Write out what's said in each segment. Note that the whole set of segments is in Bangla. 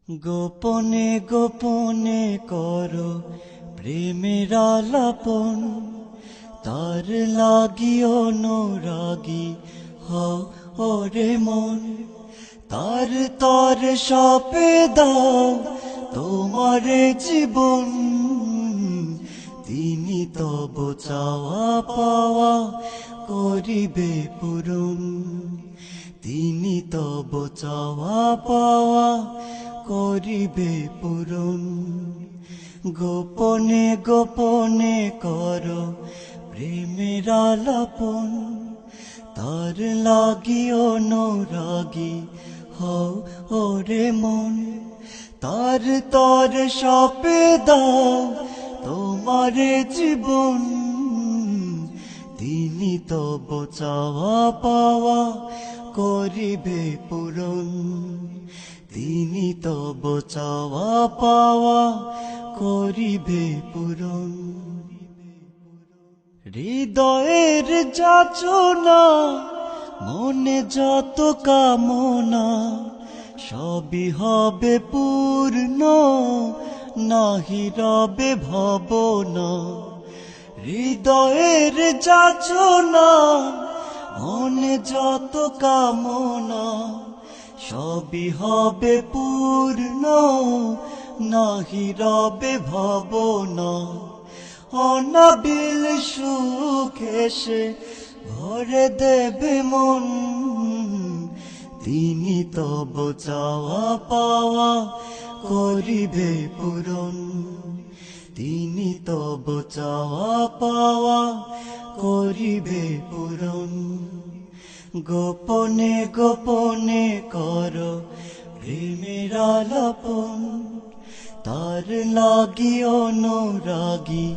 গোপনে গোপনে করো প্রেমের আলাপন, তার লাগি অনুরাগী হও ওরে মন। তার তর সপে দাও তোমারে জীবন, তিনি তব চাওয়া পাওয়া করিবে পূরণ। তিনি তব চাওয়া পাওয়া করিবে পূরণ। গোপনে গোপনে করো প্রেমের আলাপন, তার লাগি অনুরাগী হও ওরে মন। তার তর সপে দাও তোমারে জীবন, তিনি তব চাওয়া পাওয়া করিবে পূরণ। তিনি তব চাওয়া পাওয়া করিবে পূরণ। হৃদয়ের যাচনা মনে যত কামনা, সবই হবে পূর্ণ নাহি রবে ভাবনা। হৃদয়ের যাচনা মনে যত কামনা, সবই হবে পূর্ণ নাহি রবে ভাবনা। অনাবিল সুখ এসে ভরে দেবে মন, তিনি তব চাওয়া পাওয়া করিবে পূরণ। তিনি তব চাওয়া পাওয়া করিবে পূরণ। গোপনে গোপনে করো প্রেমের আলাপন, তার লাগি অনুরাগী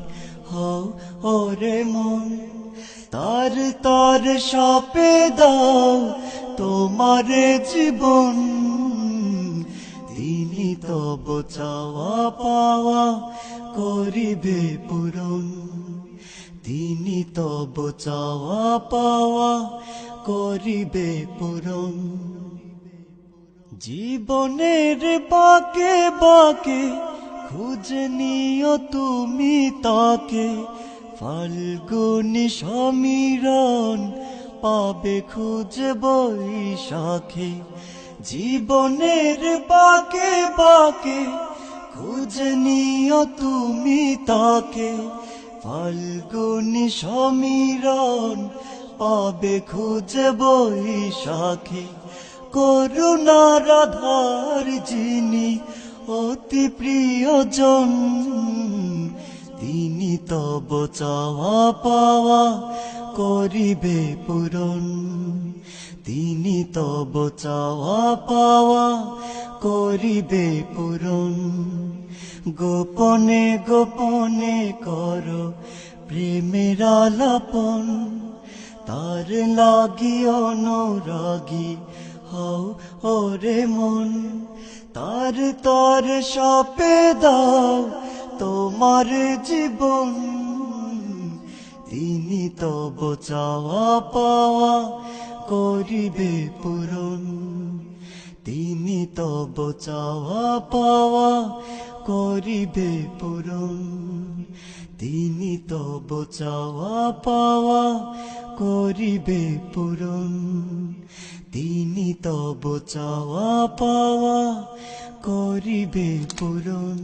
হও ওরে মন। তার তর সপে দাও তোমারে জীবন, তিনি তব চাওয়া পাওয়া করিবে পূরণ। তিনি তব চাওয়া পাওয়া করিবে পূরণ। জীবনের বাঁকে বাঁকে খুঁজে নিও তুমি তাকে, ফাল্গুনী সমীরণ পাবে খুঁজে বৈশাখে। জীবনের বাঁকে বাঁকে খুঁজে নিও তুমি তাকে, ফাল্গুনী সমীরণ পাবে খুঁজে বৈশাখে। করুণার আধার যিনি অতি প্রিয়জন, তিনি তব চাওয়া পাওয়া করিবে পূরণ। তিনি তব চাওয়া পাওয়া করিবে পূরণ। গোপনে গোপনে করো প্রেমের আলাপন, তার লাগি অনুরাগী হও ওরে মন। তার তর সপে দাও তোমার জীবন, তিনি তব চাওয়া পাওয়া করিবে পূরণ। তিনি তব চাওয়া পাওয়া করিবে পূরণ। তিনি তব চাওয়া পাওয়া করিবে পূরণ। তিনি তব চাওয়া পাওয়া করিবে পূরণ।